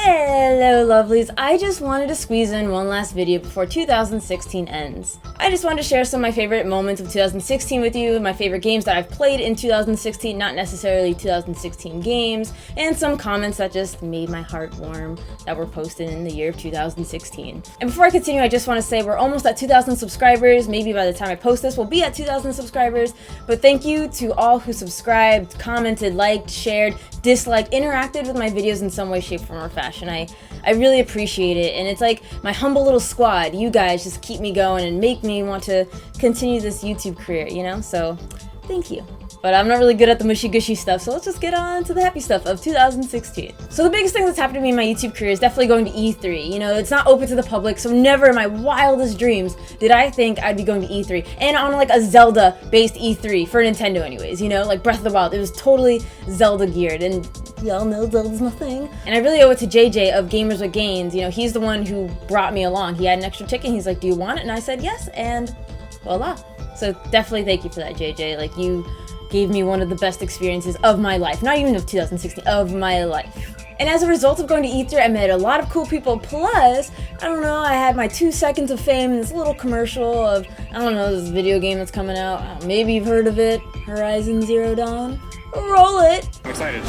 Hello lovelies, I just wanted to squeeze in one last video before 2016 ends. I just wanted to share some of my favorite moments of 2016 with you, my favorite games that I've played in 2016, not necessarily 2016 games, and some comments that just made my heart warm that were posted in the year of 2016. And before I continue, I just want to say we're almost at 2,000 subscribers. Maybe by the time I post this, we'll be at 2,000 subscribers, but thank you to all who subscribed, commented, liked, shared, disliked, interacted with my videos in some way, shape, form, or fashion. I really appreciate it, and it's like my humble little squad. You guys just keep me going and make me want to continue this YouTube career, you know? So, thank you. But I'm not really good at the mushy-gushy stuff, so let's just get on to the happy stuff of 2016. So the biggest thing that's happened to me in my YouTube career is definitely going to E3. You know, it's not open to the public, so never in my wildest dreams did I think I'd be going to E3. And on like a Zelda-based E3, for Nintendo anyways, you know? Like Breath of the Wild, it was totally Zelda-geared, and y'all know Zelda's my thing. And I really owe it to JJ of Gamers with Gains. You know, he's the one who brought me along. He had an extra ticket, and he's like, do you want it? And I said yes, and voila. So definitely thank you for that, JJ. Like, you gave me one of the best experiences of my life. Not even of 2016, of my life. And as a result of going to E3, I met a lot of cool people, plus, I don't know, I had my 2 seconds of fame in this little commercial of, I don't know, this video game that's coming out. Maybe you've heard of it, Horizon Zero Dawn. Roll it! I'm excited.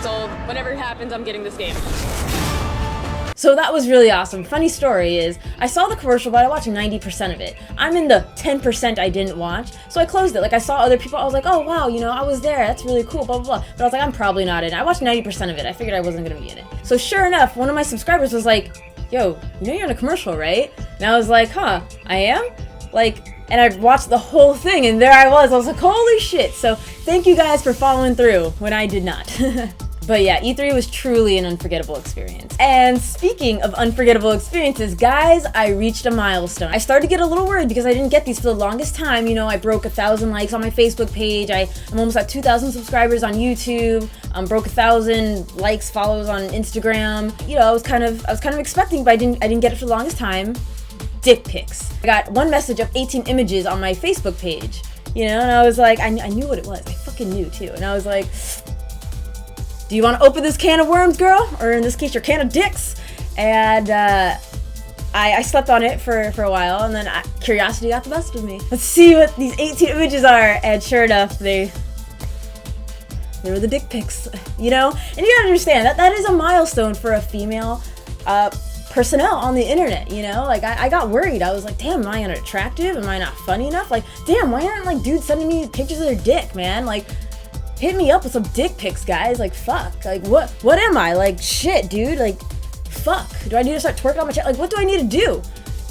So whatever happens, I'm getting this game. So that was really awesome. Funny story is, I saw the commercial, but I watched 90% of it. I'm in the 10% I didn't watch, so I closed it. Like, I saw other people, I was like, oh wow, you know, I was there, that's really cool, blah, blah, blah. But I was like, I'm probably not in it. I watched 90% of it. I figured I wasn't gonna be in it. So sure enough, one of my subscribers was like, yo, you know you're in a commercial, right? And I was like, huh, I am? Like, and I watched the whole thing, and there I was like, holy shit. So thank you guys for following through when I did not. But yeah, E3 was truly an unforgettable experience. And speaking of unforgettable experiences, guys, I reached a milestone. I started to get a little worried because I didn't get these for the longest time. You know, I broke 1,000 likes on my Facebook page. I'm almost at 2,000 subscribers on YouTube. Broke 1,000 likes, follows on Instagram. You know, I was kind of expecting, but I didn't get it for the longest time. Dick pics. I got one message of 18 images on my Facebook page. You know, and I was like, I knew what it was. I fucking knew too. And I was like, do you want to open this can of worms, girl? Or in this case, your can of dicks? And I slept on it for a while, and then curiosity got the best of me. Let's see what these 18 images are, and sure enough, they were the dick pics, you know? And you gotta understand, that is a milestone for a female personnel on the internet, you know? Like, I got worried. I was like, damn, am I unattractive? Am I not funny enough? Like, damn, why aren't, like, dudes sending me pictures of their dick, man? Like, hit me up with some dick pics, guys. Like, fuck. Like, what am I? Like, shit, dude. Like, fuck. Do I need to start twerking on my chest? Like, what do I need to do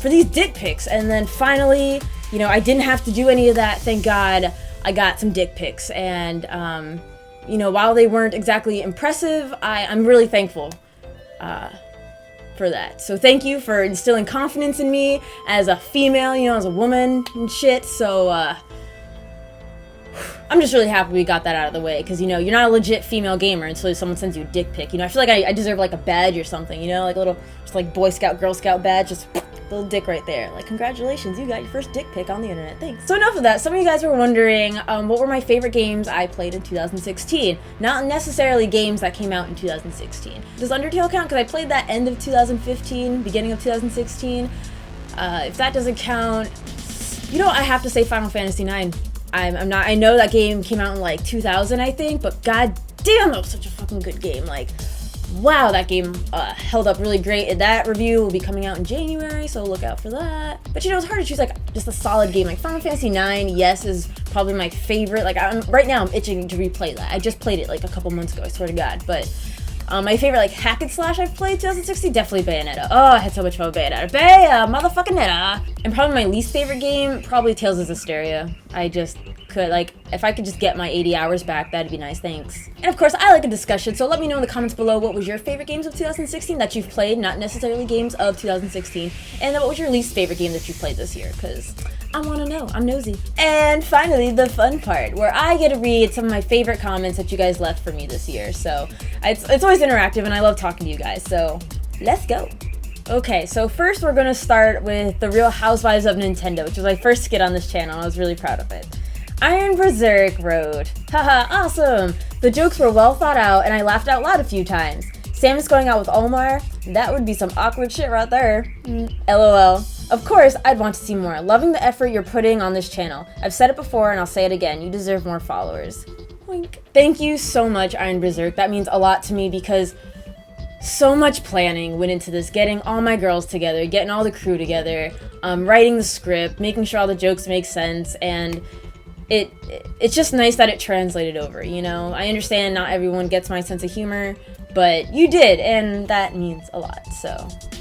for these dick pics? And then finally, you know, I didn't have to do any of that. Thank God I got some dick pics. And, you know, while they weren't exactly impressive, I'm really thankful for that. So thank you for instilling confidence in me as a female, you know, as a woman and shit. So, I'm just really happy we got that out of the way, because, you know, you're not a legit female gamer until someone sends you a dick pic. You know, I feel like I deserve, like, a badge or something, you know, like a little, just like Boy Scout, Girl Scout badge, just little dick right there. Like, congratulations, you got your first dick pic on the internet, thanks. So enough of that. Some of you guys were wondering, what were my favorite games I played in 2016? Not necessarily games that came out in 2016. Does Undertale count? Because I played that end of 2015, beginning of 2016. If that doesn't count, you know, I have to say Final Fantasy IX. I know that game came out in like 2000, I think, but god damn, that was such a fucking good game. Like, wow, that game held up really great. And that review will be coming out in January, so look out for that. But you know, it's hard to choose like just a solid game. Like Final Fantasy IX, yes, is probably my favorite. Like, right now I'm itching to replay that. I just played it like a couple months ago, I swear to god. But my favorite like hack and slash I've played 2016, definitely Bayonetta. Oh, I had so much fun with Bayonetta. Motherfucking Netta. And probably my least favorite game, probably Tales of Zestiria. I just could, like, if I could just get my 80 hours back, that'd be nice, thanks. And of course, I like a discussion, so let me know in the comments below what was your favorite games of 2016 that you've played, not necessarily games of 2016, and then what was your least favorite game that you played this year, because I want to know, I'm nosy. And finally, the fun part, where I get to read some of my favorite comments that you guys left for me this year, so it's always interactive, and I love talking to you guys, so let's go. Okay, so first we're gonna start with the Real Housewives of Nintendo, which was my first skit on this channel. I was really proud of it. Iron Berserk wrote, haha, awesome! The jokes were well thought out and I laughed out loud a few times. Sam is going out with Omar. That would be some awkward shit right there. LOL. Of course, I'd want to see more. Loving the effort you're putting on this channel. I've said it before and I'll say it again. You deserve more followers. Wink. Thank you so much, Iron Berserk. That means a lot to me because so much planning went into this. Getting all my girls together, getting all the crew together, writing the script, making sure all the jokes make sense, and it's just nice that it translated over, you know? I understand not everyone gets my sense of humor, but you did, and that means a lot, so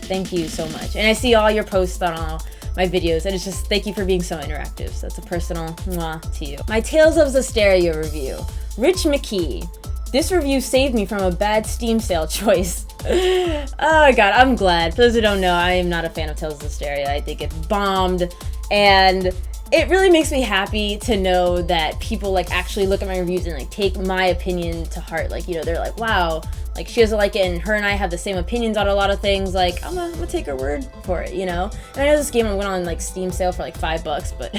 thank you so much. And I see all your posts on all my videos, and it's just thank you for being so interactive. So that's a personal mwah to you. My Tales of Zestiria review. Rich McKee. This review saved me from a bad Steam sale choice. Oh my god, I'm glad. For those who don't know, I am not a fan of Tales of Zestiria. I think it bombed, and it really makes me happy to know that people like actually look at my reviews and like take my opinion to heart. Like, you know, they're like, wow, like she doesn't like it, and her and I have the same opinions on a lot of things. Like, I'm gonna take her word for it, you know? And I know this game went on like Steam sale for like $5, but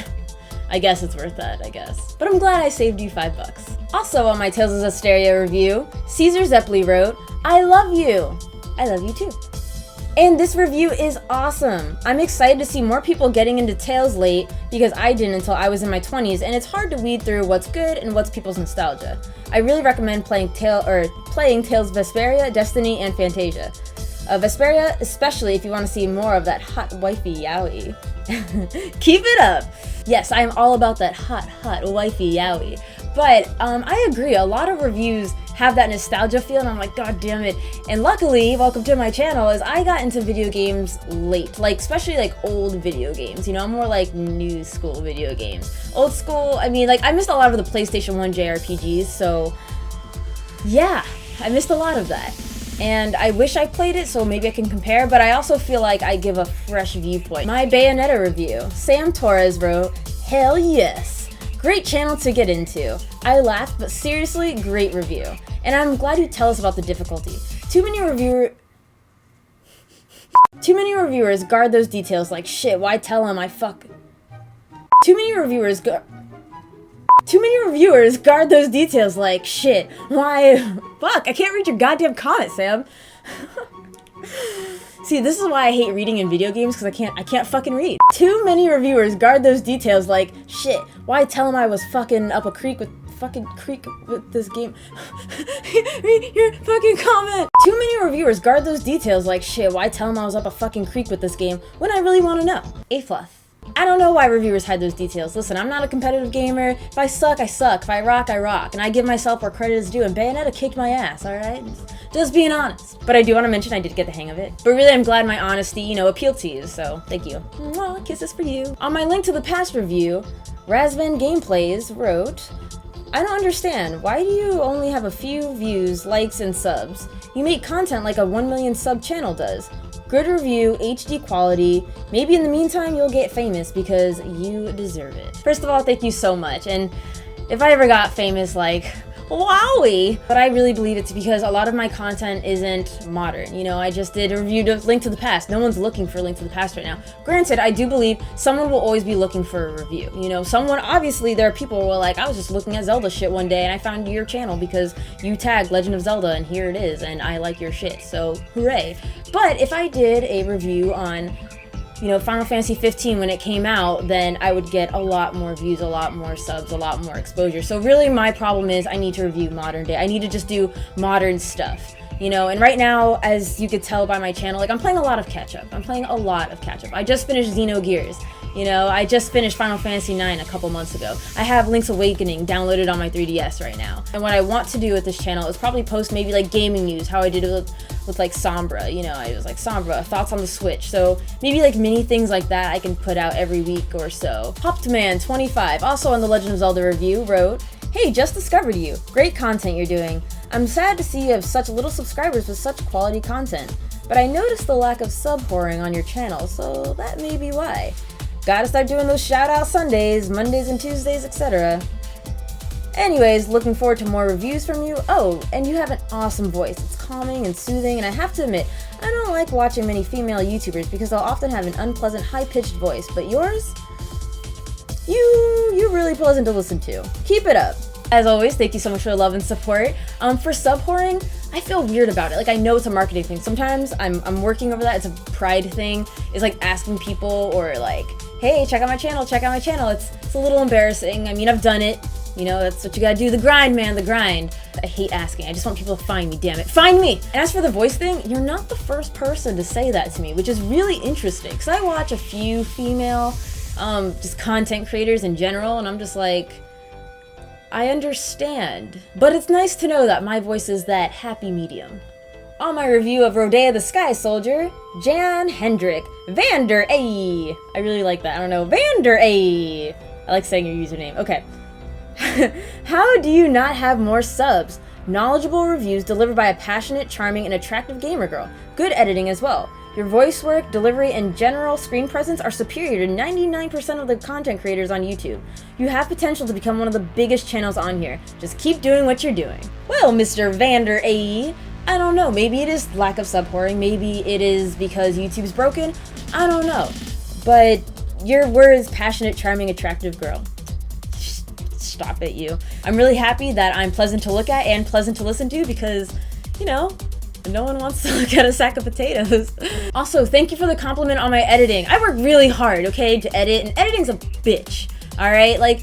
I guess it's worth that, I guess. But I'm glad I saved you $5. Also on my Tales of Zestiria review, Caesar Zeppeli wrote, I love you. I love you too. And this review is awesome. I'm excited to see more people getting into Tales late because I didn't until I was in my 20s, and it's hard to weed through what's good and what's people's nostalgia. I really recommend playing Tales Vesperia, Destiny, and Fantasia. Vesperia, especially if you want to see more of that hot wifey yaoi. Keep it up! Yes, I am all about that hot wifey yaoi. But I agree, a lot of reviews have that nostalgia feel, and I'm like, god damn it. And luckily, welcome to my channel, is I got into video games late, like especially like old video games, you know? I'm more like new school video games. Old school, I mean, like I missed a lot of the PlayStation 1 JRPGs, so yeah, I missed a lot of that. And I wish I played it, so maybe I can compare, but I also feel like I give a fresh viewpoint. My Bayonetta review. Sam Torres wrote, hell yes. Great channel to get into. I laughed, but seriously, great review. And I'm glad you tell us about the difficulty. Too many reviewers guard those details like, shit, why tell him I fuck? Too many reviewers guard those details like, shit, why? Fuck, I can't read your goddamn comment, Sam. See, this is why I hate reading in video games, because I can't fucking read. Too many reviewers guard those details like, shit, why tell him I was fucking up a creek with this game? Read your fucking comment. Too many reviewers guard those details like, shit, why tell him I was up a fucking creek with this game when I really want to know? Afloat. I don't know why reviewers hide those details. Listen, I'm not a competitive gamer. If I suck, I suck. If I rock, I rock. And I give myself where credit is due, and Bayonetta kicked my ass, alright? Just being honest. But I do want to mention I did get the hang of it. But really, I'm glad my honesty, you know, appealed to you, so thank you. Mwah, kisses for you. On my Link to the Past review, Razvan Gameplays wrote, I don't understand. Why do you only have a few views, likes, and subs? You make content like a 1 million sub channel does. Good review, HD quality. Maybe in the meantime you'll get famous because you deserve it. First of all, thank you so much. And if I ever got famous, like, wowie! But I really believe it's because a lot of my content isn't modern. You know, I just did a review of Link to the Past. No one's looking for Link to the Past right now. Granted, I do believe someone will always be looking for a review. You know, obviously there are people who are like, I was just looking at Zelda shit one day and I found your channel because you tagged Legend of Zelda and here it is and I like your shit, so hooray. But if I did a review on, you know, Final Fantasy 15 when it came out, then I would get a lot more views, a lot more subs, a lot more exposure. So really my problem is I need to review modern day. I need to just do modern stuff, you know? And right now, as you could tell by my channel, like I'm playing a lot of catch up. I just finished Xenogears. You know, I just finished Final Fantasy 9 a couple months ago. I have Link's Awakening downloaded on my 3DS right now. And what I want to do with this channel is probably post maybe like gaming news, how I did it with like Sombra. You know, I was like, Sombra, thoughts on the Switch. So maybe like mini things like that I can put out every week or so. Hoppedman25, also on the Legend of Zelda review, wrote, hey, just discovered you. Great content you're doing. I'm sad to see you have such little subscribers with such quality content. But I noticed the lack of sub whoring on your channel, so that may be why. Gotta start doing those shout-out Sundays, Mondays and Tuesdays, etc. Anyways, looking forward to more reviews from you. Oh, and you have an awesome voice. It's calming and soothing, and I have to admit, I don't like watching many female YouTubers because they'll often have an unpleasant, high-pitched voice, but yours? You're really pleasant to listen to. Keep it up. As always, thank you so much for the love and support. For sub whoring, I feel weird about it. Like, I know it's a marketing thing. Sometimes I'm working over that. It's a pride thing. It's like asking people or like, hey, check out my channel, check out my channel. It's a little embarrassing. I mean, I've done it. You know, that's what you gotta do. The grind, man, the grind. I hate asking. I just want people to find me, damn it. Find me! And as for the voice thing, you're not the first person to say that to me, which is really interesting. Because I watch a few female, just content creators in general, and I'm just like, I understand. But it's nice to know that my voice is that happy medium. On my review of Rodea the Sky Soldier, Jan Hendrik Vander A. I really like that. I don't know. Vander A. I like saying your username. Okay. How do you not have more subs? Knowledgeable reviews delivered by a passionate, charming, and attractive gamer girl. Good editing as well. Your voice work, delivery, and general screen presence are superior to 99% of the content creators on YouTube. You have potential to become one of the biggest channels on here. Just keep doing what you're doing. Well, Mr. Vander A. I don't know. Maybe it is lack of sub whoring. Maybe it is because YouTube's broken. I don't know. But your words, passionate, charming, attractive girl. Stop it, you. I'm really happy that I'm pleasant to look at and pleasant to listen to because, you know, no one wants to look at a sack of potatoes. Also, thank you for the compliment on my editing. I work really hard, okay, to edit, and editing's a bitch, alright? Like,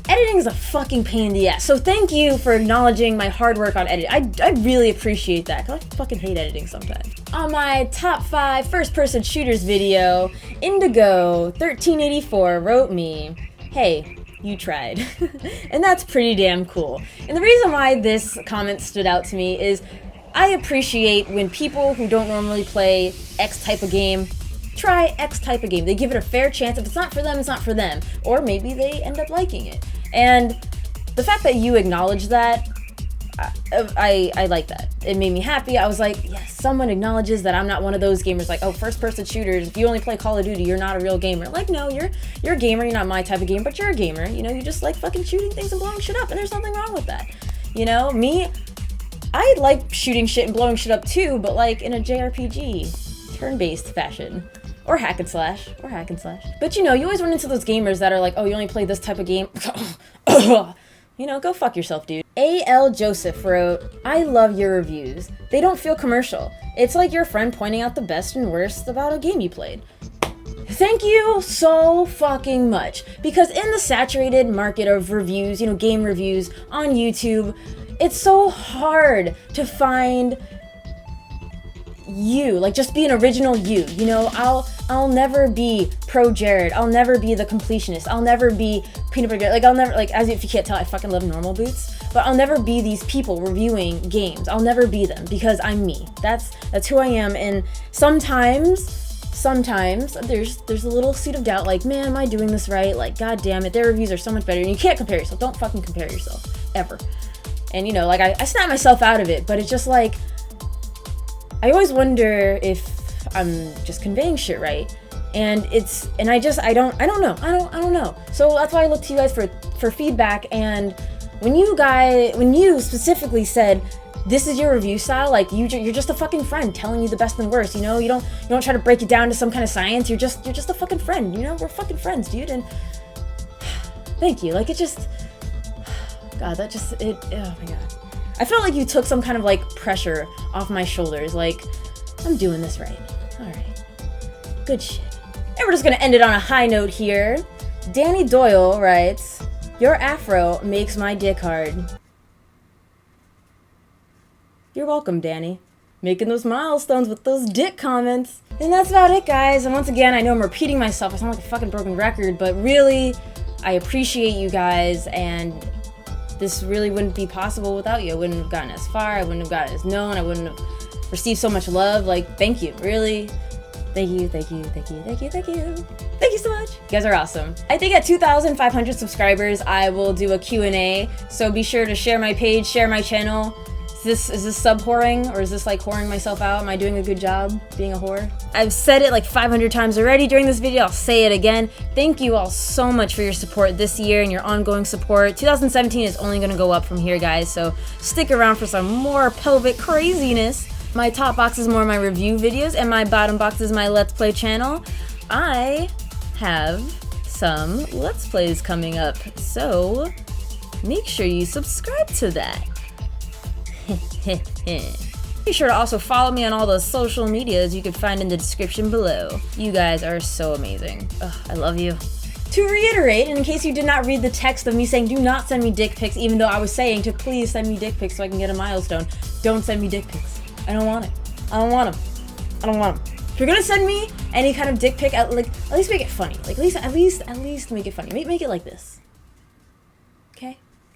editing's a fucking pain in the ass. So thank you for acknowledging my hard work on editing. I really appreciate that, because I fucking hate editing sometimes. On my top 5 first-person shooters video, Indigo1384 wrote me, hey, you tried. And that's pretty damn cool. And the reason why this comment stood out to me is I appreciate when people who don't normally play X type of game try X type of game. They give it a fair chance. If it's not for them, it's not for them. Or maybe they end up liking it. And the fact that you acknowledge that, I like that. It made me happy. I was like, yes, someone acknowledges that I'm not one of those gamers like, oh, first-person shooters, if you only play Call of Duty, you're not a real gamer. Like, no, you're a gamer, you're not my type of game, but you're a gamer. You know, you just like fucking shooting things and blowing shit up, and there's nothing wrong with that. You know, me, I like shooting shit and blowing shit up too, but like in a JRPG, turn-based fashion. Or hack and slash. But you know, you always run into those gamers that are like, oh, you only play this type of game? You know, go fuck yourself, dude. A.L. Joseph wrote, I love your reviews. They don't feel commercial. It's like your friend pointing out the best and worst about a game you played. Thank you so fucking much. Because in the saturated market of reviews, you know, game reviews on YouTube, it's so hard to find you, like just be an original you know. I'll never be pro Jared, I'll never be the completionist, I'll never be peanut butter, like I'll never, like, as if you can't tell, I fucking love normal boots, but I'll never be these people reviewing games. I'll never be them because I'm me. That's who I am. And sometimes there's a little seed of doubt, like, man, am I doing this right? Like, god damn it, their reviews are so much better. And you can't compare yourself. Don't fucking compare yourself ever. And you know, like I snap myself out of it, but it's just like I always wonder if I'm just conveying shit right. And I don't know. So that's why I look to you guys for feedback. And when you specifically said this is your review style, like you're just a fucking friend telling you the best and worst, you know. You don't try to break it down to some kind of science. You're just a fucking friend, you know. We're fucking friends, dude. And thank you. Like, it just, god, oh my god. I felt like you took some kind of like pressure off my shoulders. Like, I'm doing this right. All right, good shit. And we're just gonna end it on a high note here. Danny Doyle writes, your afro makes my dick hard. You're welcome, Danny. Making those milestones with those dick comments. And that's about it, guys. And once again, I know I'm repeating myself. I sound like a fucking broken record, but really, I appreciate you guys, and this really wouldn't be possible without you. I wouldn't have gotten as far. I wouldn't have gotten as known. I wouldn't have received so much love. Like, thank you. Really. Thank you. Thank you so much. You guys are awesome. I think at 2,500 subscribers, I will do a Q&A. So be sure to share my page, share my channel. Is this sub-whoring, or is this like whoring myself out? Am I doing a good job being a whore? I've said it like 500 times already during this video. I'll say it again. Thank you all so much for your support this year and your ongoing support. 2017 is only going to go up from here, guys, so stick around for some more pelvic craziness. My top box is more my review videos, and my bottom box is my Let's Play channel. I have some Let's Plays coming up, so make sure you subscribe to that. Be sure to also follow me on all the social medias you can find in the description below. You guys are so amazing. Ugh, I love you. To reiterate, and in case you did not read the text of me saying do not send me dick pics, even though I was saying to please send me dick pics so I can get a milestone, don't send me dick pics. I don't want it. I don't want them. I don't want them. If you're gonna send me any kind of dick pic, at least make it funny. Like at least make it funny. Make it like this.